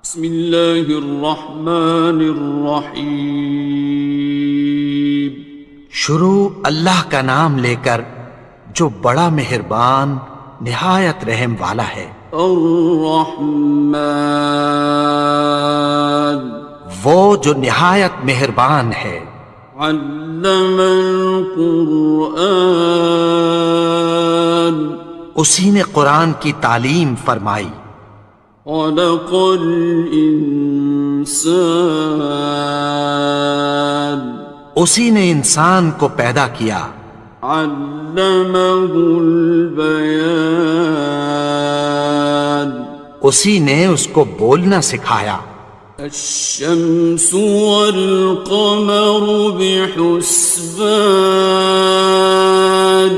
بسم اللہ الرحمن الرحیم۔ شروع اللہ کا نام لے کر جو بڑا مہربان نہایت رحم والا ہے۔ الرحمن، وہ جو نہایت مہربان ہے۔ علم القرآن، اسی نے قرآن کی تعلیم فرمائی۔ خلق الانسان، اسی نے انسان کو پیدا کیا۔ علمہ البیان، اسی نے اس کو بولنا سکھایا۔ الشمس والقمر بحسبان،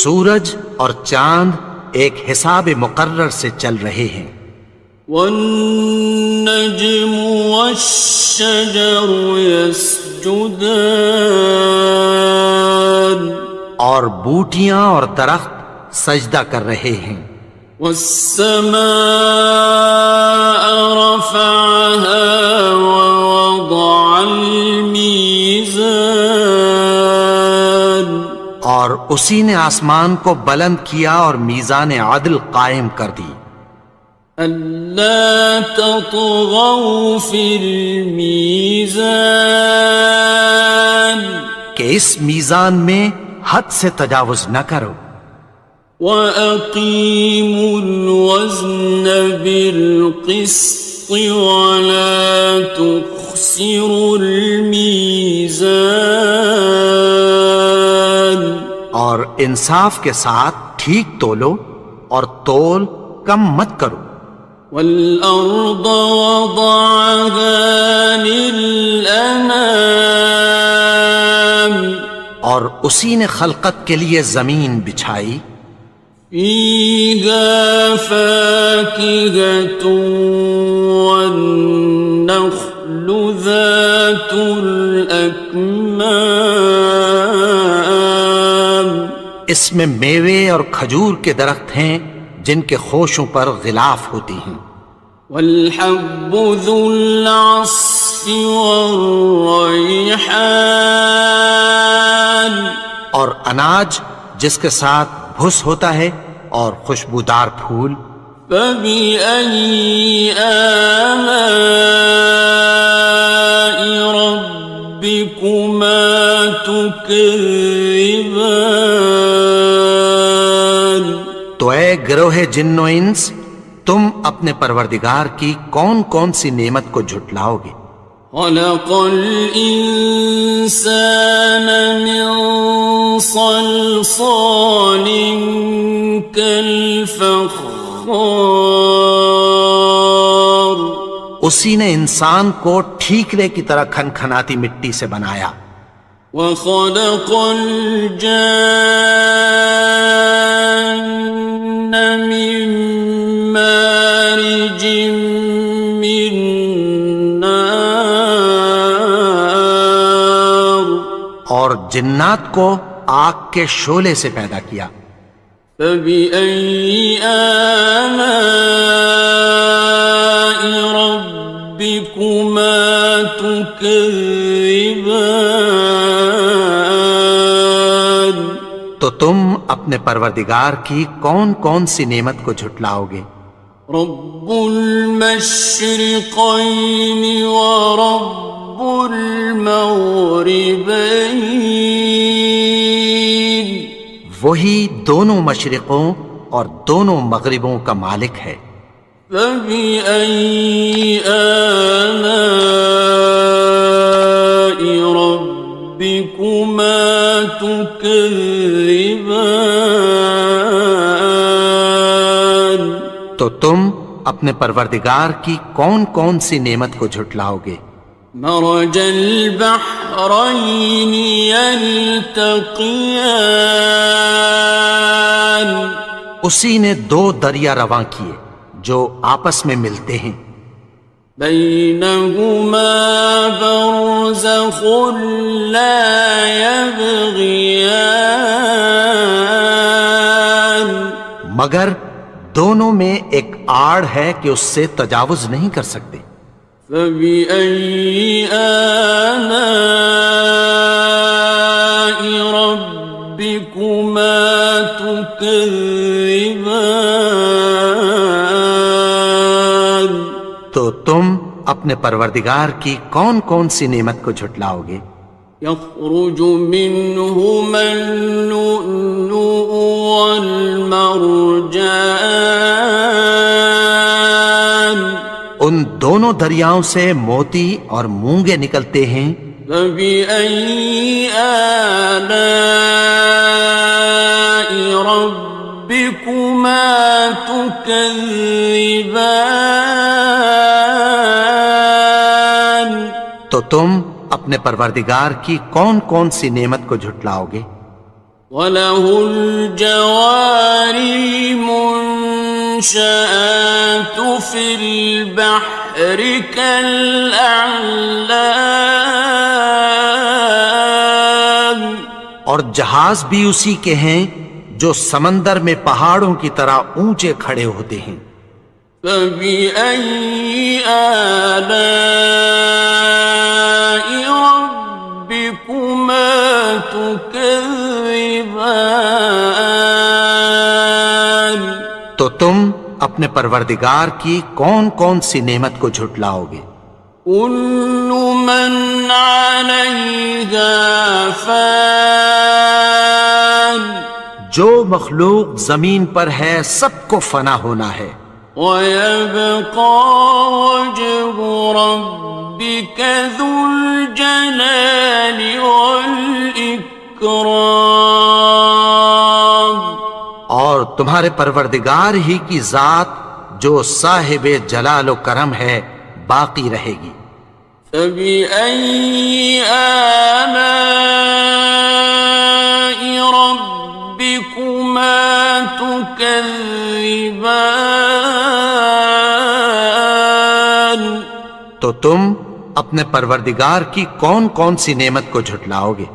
سورج اور چاند ایک حساب مقرر سے چل رہے ہیں۔ والنجم والشجر يسجدان، اور بوٹیاں اور درخت سجدہ کر رہے ہیں۔ والسماء رفعها ووضع الميزان، اور اسی نے آسمان کو بلند کیا اور میزان عدل قائم کر دی۔ ألا تطغوا في الميزان، کہ اس میزان میں حد سے تجاوز نہ کرو۔ وَأَقِيمُوا الْوَزْنَ بِالْقِسْطِ وَلَا تُخْسِرُوا الْمِيزَانَ، اور انصاف کے ساتھ ٹھیک تولو اور تول کم مت کرو۔ وَالْأَرْضَ وَضَعَهَا لِلْأَنَامِ، اور اسی نے خلقت کے لیے زمین بچھائی۔ فِيهَا فَاكِهَةٌ وَالنَّخْلُ ذَاتُ الْأَكْمَامِ، اس میں میوے اور کھجور کے درخت ہیں جن کے خوشوں پر غلاف ہوتی ہیں۔ وَالْحَبُّ ذُو الْعَصْفِ وَالرَّيْحَانِ، اور اناج جس کے ساتھ بھس ہوتا ہے اور خوشبودار پھول۔ فَبِأَيِّ آلَاءِ رَبِّكُمَا تُكَذِّبَانِ، تو اے گروہ جن و انس، تم اپنے پروردگار کی کون کون سی نعمت کو جھٹلاؤ گے؟ خَلَقَ الْإِنسَانَ مِنْ صَلْصَالٍ كَالْفَخَّارِ، اسی نے انسان کو ٹھیکرے کی طرح کھنکھناتی مٹی سے بنایا۔ وَخَلَقَ الْجَانَّ مِن مَّارِجٍ مِّن نَّارٍ، اور جنات کو آگ کے شعلے سے پیدا کیا۔ فَبِأَيِّ آلَاءِ رَبِّكُمَا تُكَذِّبَانِ، تو تم اپنے پروردگار کی کون کون سی نعمت کو جھٹلاؤ گے؟ رب المشرقین ورب المغربین، وہی دونوں مشرقوں اور دونوں مغربوں کا مالک ہے۔ فَبِأَيِّ آلَاءِ رَبِّكُمَا تُكَذِّبَانِ، تو تم اپنے پروردگار کی کون کون سی نعمت کو جھٹلاؤ گے؟ مرج البحرین یلتقیان، اسی نے دو دریا رواں کیے جو آپس میں ملتے ہیں۔ بینہما برزخ لا یبغیان، مگر دونوں میں ایک آڑ ہے کہ اس سے تجاوز نہیں کر سکتے۔ فبأي آلاء ربكما تكذبان؟ تو تم اپنے پروردگار کی کون کون سی نعمت کو جھٹلاؤ گے؟ يخرج منهما اللؤلؤ والمرجان، ان دونوں دریاؤں سے موتی اور مونگے نکلتے ہیں۔ فبأي آلاء ربكما تكذبان؟ تو تم اپنے پروردگار کی کون کون سی نعمت کو جھٹلاؤ گے؟ وَلَهُ الْجَوَارِ الْمُنشَآتُ فِي الْبَحْرِ كَالْأَعْلَامِ، اور جہاز بھی اسی کے ہیں جو سمندر میں پہاڑوں کی طرح اونچے کھڑے ہوتے ہیں۔ فَبِأَيِّ آلَاءِ رَبِّكُمَا تُكَذِّبَانِ؟ تو تم اپنے پروردگار کی کون کون سی نعمت کو جھٹلاؤ گے؟ كُلُّ مَنْ عَلَيْهَا فَانٍ، جو مخلوق زمین پر ہے سب کو فنا ہونا ہے۔ وَيَبْقَى وَجْهُ رَبِّكَ ذُو الْجَلَالِ وَالْإِكْرَامِ، اور تمہارے پروردگار ہی کی ذات جو صاحب جلال و کرم ہے باقی رہے گی۔ فَبِأَيِّ آلَاءِ رَبِّكُمَا تُكَذِّبَانِ؟ تو تم اپنے پروردگار کی کون کون سی نعمت کو جھٹلاؤ گے؟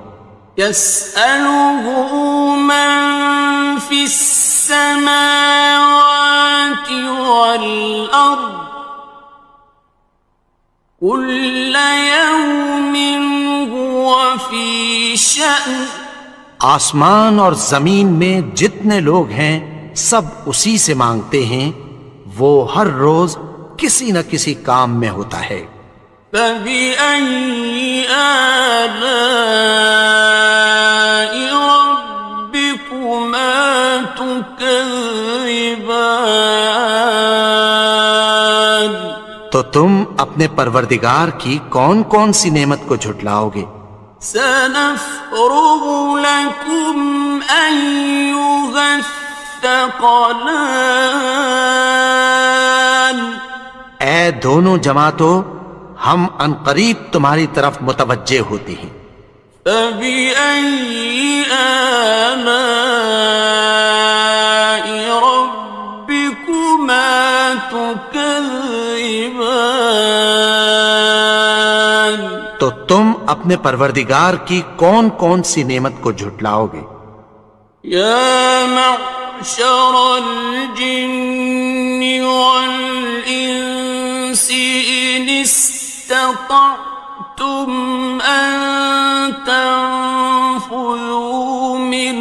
يَسْأَلُهُ مَن فِي السَّمَاوَاتِ وَالْأَرْضِ كُلَّ يَوْمٍ هُوَ فِي شَأْنٍ، آسمان اور زمین میں جتنے لوگ ہیں سب اسی سے مانگتے ہیں، وہ ہر روز کسی نہ کسی کام میں ہوتا ہے۔ فَبِأَيِّ آلَاءِ رَبِّكُمَا تُكَذِّبَانِ؟ تو تم اپنے پروردگار کی کون کون سی نعمت کو جھٹلاؤ گے؟ سَنَفْرُغُ لَكُمْ أَيُّهَ الثَّقَلَانِ، اے دونوں جماعتوں، ہم عنقریب تمہاری طرف متوجہ ہوتے ہیں۔ فَبِأَيِّ آلَاءِ رَبِّكُمَا تُكَذِّبَانِ؟ تو تم اپنے پروردگار کی کون کون سی نعمت کو جھٹلاؤ گے؟ يَا مَعْشَرَ الْجِنِّ وَالْإِنسِ إِنِ اسْتَطَعْتُمْ أَن تَنفُذُوا مِنْ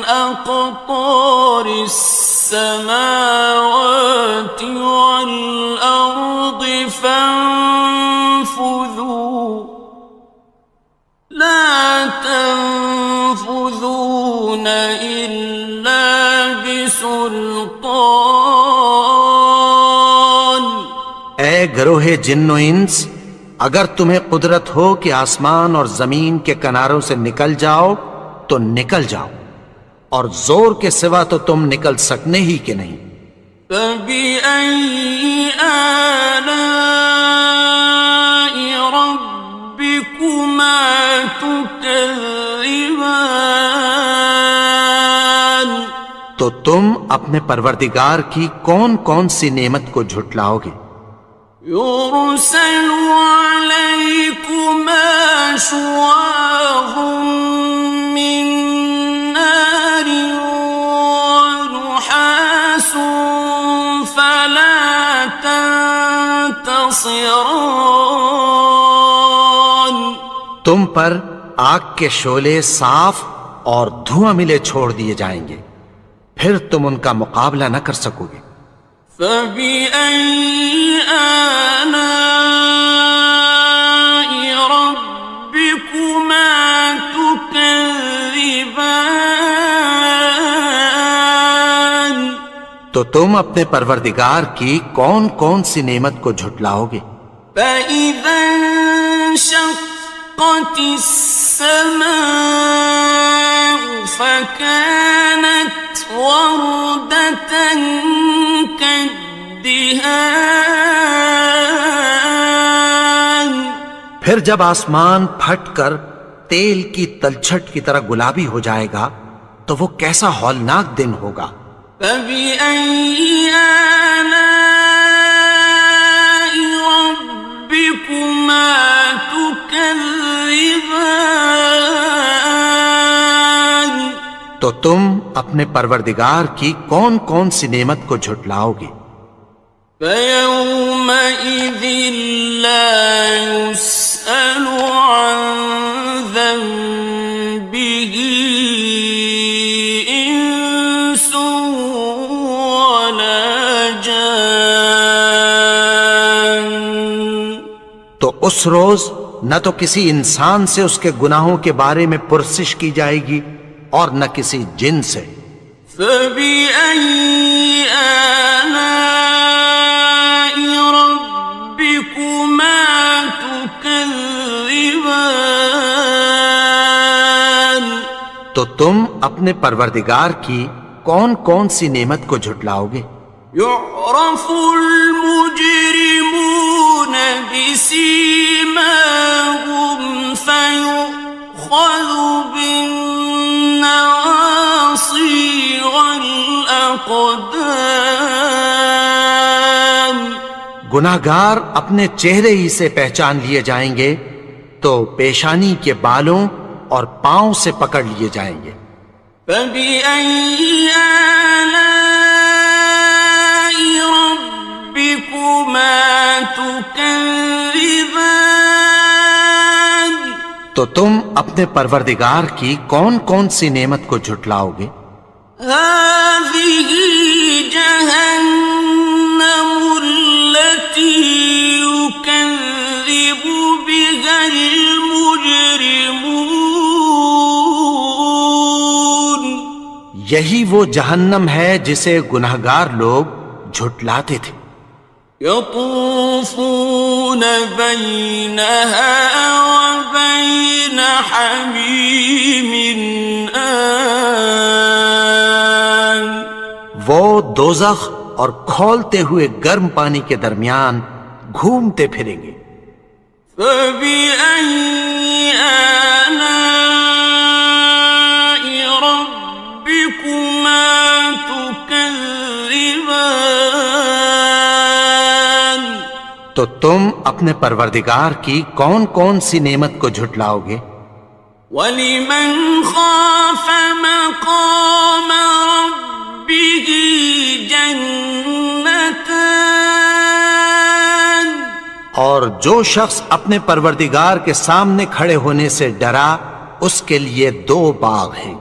أَقْطَارِ السَّمَاوَاتِ وَالْأَرْضِ فَانفُذُوا لَا تَنفُذُونَ إِلَّا بِسُلْطَانٍ۔ اے گروہ جن و انس، اگر تمہیں قدرت ہو کہ آسمان اور زمین کے کناروں سے نکل جاؤ تو نکل جاؤ، اور زور کے سوا تو تم نکل سکنے ہی کہ نہیں۔ فَبِأَيِّ آلَاءِ رَبِّكُمَا تُكَذِّبَانِ؟ تو تم اپنے پروردگار کی کون کون سی نعمت کو جھٹلاؤ گے؟ يُرْسَلُ عَلَيْكُمَا شُوَاظٌ مِّن نَّارٍ وَنُحَاسٌ فَلَا ناصران. تم پر آگ کے شعلے صاف اور دھواں ملے چھوڑ دیے جائیں گے، پھر تم ان کا مقابلہ نہ کر سکو گے۔ فَبِأَيِّ آلَاءِ رَبِّكُمَا تُكَذِّبَانِ. تو تم اپنے پروردگار کی کون کون سی نعمت کو جھٹلاؤ گے؟ فَإِذَا انشَقَّتِ السَّمَاءُ فَكَانَتْ وَرْدَةً كَالدِّهَانِ. پھر جب آسمان پھٹ کر تیل کی تلچھٹ کی طرح گلابی ہو جائے گا تو وہ کیسا ہولناک دن ہوگا۔ فَبِأَيِّ آلَاءِ رَبِّكُمَا تُكَذِّبَانِ. تو تم اپنے پروردگار کی کون کون سی نعمت کو جھٹلاؤ گے؟ فَيَوْمَئِذٍ لَا يُسْأَلُ عَنْ ذَنبِهِ إِنسٌ وَلَا جَانٌ. تو اس روز نہ تو کسی انسان سے اس کے گناہوں کے بارے میں پرسش کی جائے گی اور نہ کسی جن سے۔ فَبِأَيِّ آلَاءِ رَبِّكُمَا تُكَذِّبَانِ. تو تم اپنے پروردگار کی کون کون سی نعمت کو جھٹلاؤ گے؟ يُعْرَفُ الْمُجْرِمُونَ بِسِيمَاهُمْ فَيُؤْخَذُ بِالنَّوَاصِي وَالْأَقْدَامِ. گناہگار اپنے چہرے ہی سے پہچان لیے جائیں گے تو پیشانی کے بالوں اور پاؤں سے پکڑ لیے جائیں گے۔ فَبِأَيِّ آلَاءِ رَبِّكُمَا تُكَذِّبَانِ. تو تم اپنے پروردگار کی کون کون سی نعمت کو جھٹلاؤ گے؟ هَٰذِهِ جَهَنَّمُ الَّتِي يُكَذِّبُ بِهَا الْمُجْرِمُونَ. یہی وہ جہنم ہے جسے گناہگار لوگ جھٹلاتے تھے۔ يَطُوفُونَ بَيْنَهَا وَبَيْنَ حَمِيمٍ آنٍ. وہ دوزخ اور کھولتے ہوئے گرم پانی کے درمیان گھومتے پھریں گے۔ فَبِأَيِّ آلَاءِ رَبِّكُمَا تُكَذِّبَانِ. تو تم اپنے پروردگار کی کون کون سی نعمت کو جھٹلاؤ گے؟ وَلِمَنْ خَافَ مَقَامَ رَبِّهِ جَنَّتَانِ. اور جو شخص اپنے پروردگار کے سامنے کھڑے ہونے سے ڈرا اس کے لیے دو باغ ہیں۔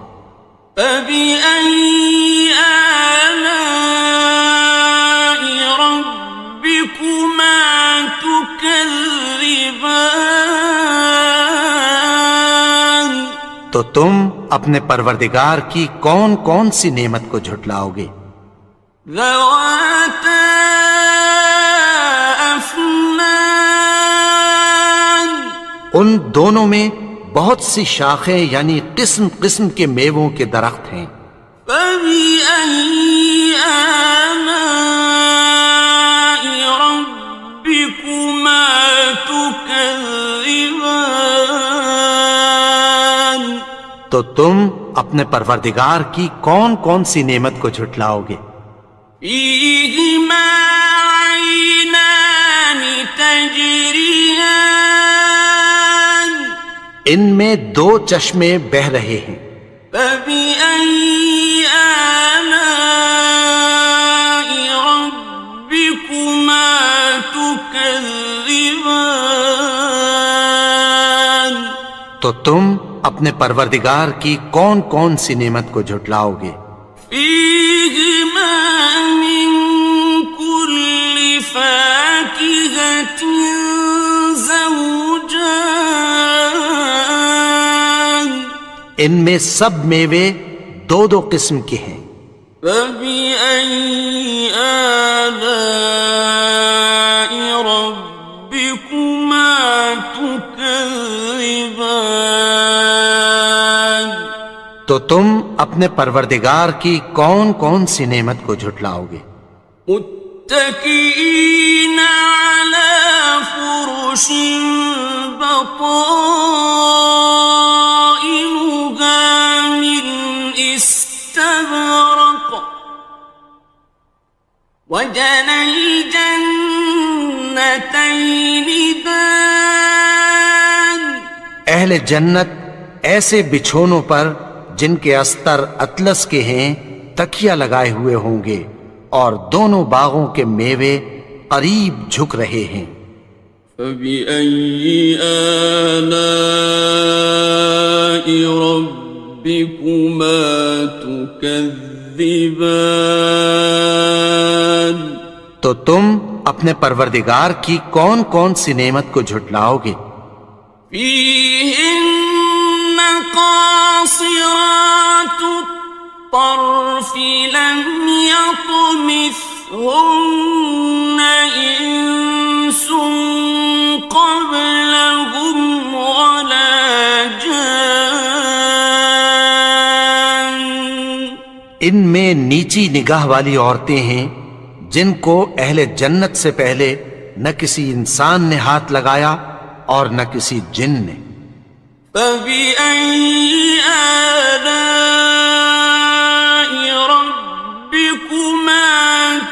فَبِأَيِّ آلَاءِ رَبِّكُمَا تُكَذِّبَانِ. تو تم اپنے پروردگار کی کون کون سی نعمت کو جھٹلاؤ گے؟ ذَوَاتَا أَفْنَانٍ. ان دونوں میں بہت سی شاخیں یعنی قسم قسم کے میووں کے درخت ہیں۔ فَبِأَيِّ آلَاءِ رَبِّكُمَا تُكَذِّبَانِ. تو تم اپنے پروردگار کی کون کون سی نعمت کو جھٹلاؤ گے؟ فِيهِمَا عَيْنَانِ تَجْرِيَانِ. ان میں دو چشمے بہہ رہے ہیں۔ فَبِأَيِّ آلَاءِ رَبِّكُمَا تُكَذِّبَانِ. تو تم اپنے پروردگار کی کون کون سی نعمت کو جھٹلاؤ گے؟ فيهما من كل فاكهة زوجان ان میں سب میوے دو دو قسم کے ہیں۔ فبأي آلاء ربكما تكذبان تو تم اپنے پروردگار کی کون کون سی نعمت کو جھٹلاؤ گے؟ متكئين على فرش بطائنها من استبرق وجنى الجنتين دان اہل جنت ایسے بچھونوں پر جن کے استر اطلس کے ہیں تکیہ لگائے ہوئے ہوں گے، اور دونوں باغوں کے میوے قریب جھک رہے ہیں۔ فبأي آلاء ربكما تكذبان تو تم اپنے پروردگار کی کون کون سی نعمت کو جھٹلاؤ گے؟ فيهن قاصرات الطرف لم يطمثهن إنس قبلهم ولا جان ان میں نیچی نگاہ والی عورتیں ہیں جن کو اہل جنت سے پہلے نہ کسی انسان نے ہاتھ لگایا اور نہ کسی جن نے۔ فبأي آلاء ربكما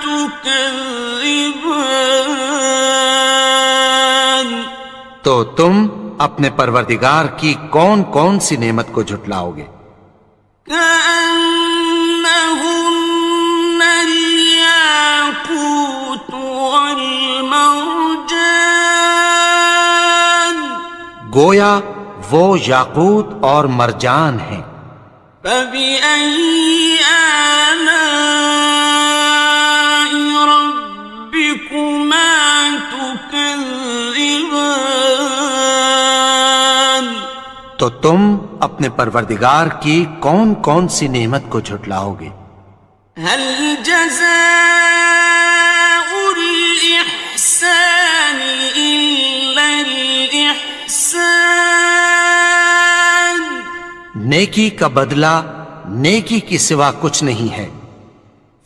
تكذبان تو تم اپنے پروردگار کی کون کون سی نعمت کو جھٹلاؤ گے؟ كأنهن الياقوت والمرجان گویا وہ یاقوت اور مرجان ہیں۔ فبأي آلاء ربكما تكذبان تو تم اپنے پروردگار کی کون کون سی نعمت کو جھٹلاؤ گے؟ هل جزاء الإحسان إلا الإحسان نیکی کا بدلہ نیکی کی سوا کچھ نہیں ہے۔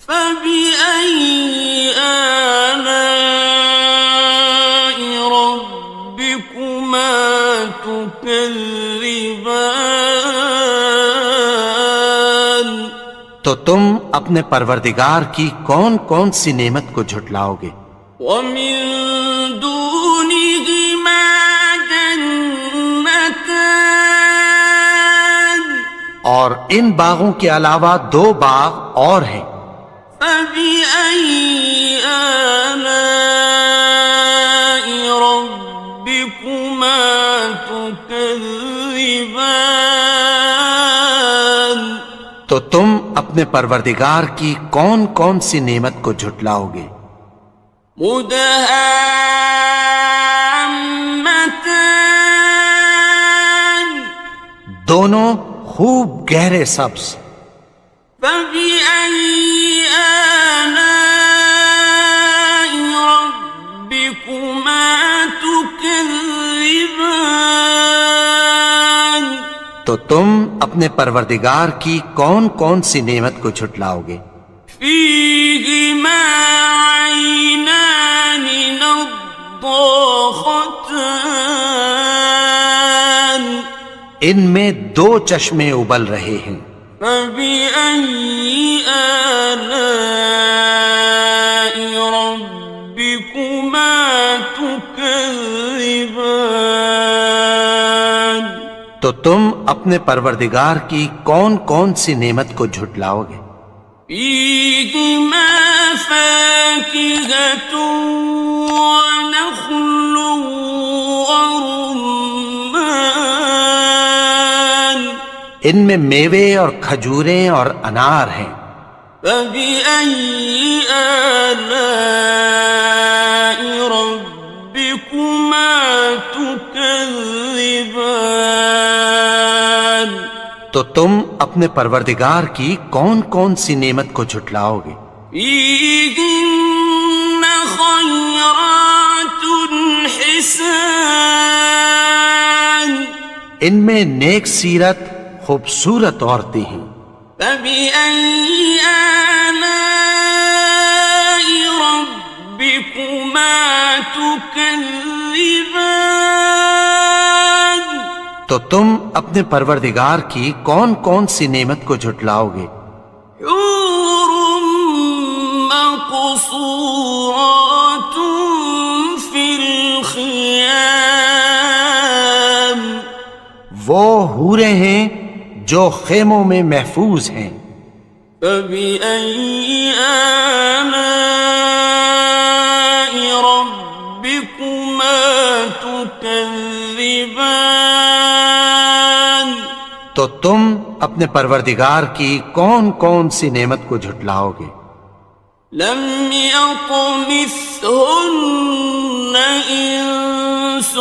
فبأي آلاء ربكما تكذبان تو تم اپنے پروردگار کی کون کون سی نعمت کو جھٹلاؤ گے؟ ومن دونهما جنتان اور ان باغوں کے علاوہ دو باغ اور ہیں۔ فبأي آلاء ربكما تكذبان تو تم اپنے پروردگار کی کون کون سی نعمت کو جھٹلاؤ گے؟ مدهامتان دونوں خوب گہرے سبز۔ فبأي آلاء ربكما تكذبان تو تم اپنے پروردگار کی کون کون سی نعمت کو جھٹلاؤ گے؟ فيهما عينان نضاختان ان میں دو چشمے ابل رہے ہیں۔ فبأي آلاء ربكما تكذبان تو تم اپنے پروردگار کی کون کون سی نعمت کو جھٹلاؤ گے؟ فيهما فاكهة ونخل ورمان ان میں میوے اور کھجوریں اور انار ہیں۔ فبأي آلاء ربكما تكذبان؟ تو تم اپنے پروردگار کی کون کون سی نعمت کو جھٹلاؤ گے؟ فيهن خيرات حسان، ان میں نیک سیرت خوبصورت عورتیں ہیں۔ فبأي آلاء ربكما تكذبان؟ تو تم اپنے پروردگار کی کون کون سی نعمت کو جھٹلاؤ گے؟ حور مقصورات في الخيام، وہ حوریں ہیں جو خیموں میں محفوظ ہیں۔ فبأي آلاء ربكما تكذبان؟ تو تم اپنے پروردگار کی کون کون سی نعمت کو جھٹلاؤ گے؟ لم يطمثهن إنس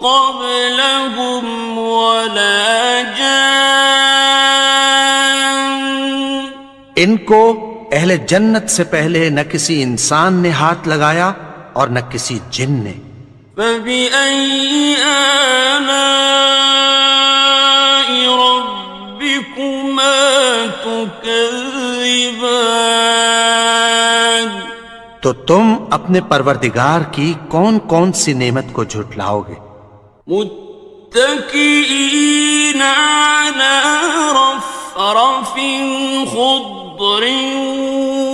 قبلهم ولا جان، ان کو اہل جنت سے پہلے نہ کسی انسان نے ہاتھ لگایا اور نہ کسی جن نے۔ فبأي آلاء ربكما تكذبان؟ تو تم اپنے پروردگار کی کون کون سی نعمت کو جھٹلاؤ گے؟ متكئين على رفرف خضر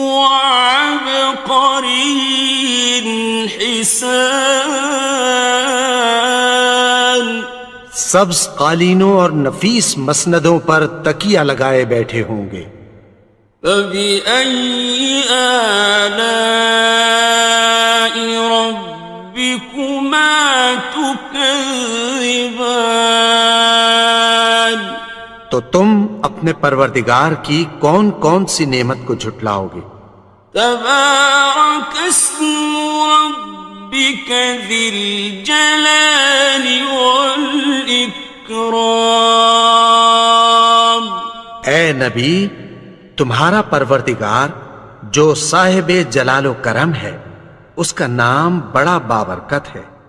وعبقري حسان، سبز قالینوں اور نفیس مسندوں پر تکیہ لگائے بیٹھے ہوں گے۔ فبأي آلاء ربكما تكذبان؟ تو تم اپنے پروردگار کی کون کون سی نعمت کو جھٹلاؤ گے؟ تبارك اسم ربك ذي الجلال والإكرام۔ اے نبی، تمہارا پروردگار جو صاحب جلال و کرم ہے، اس کا نام بڑا بابرکت ہے۔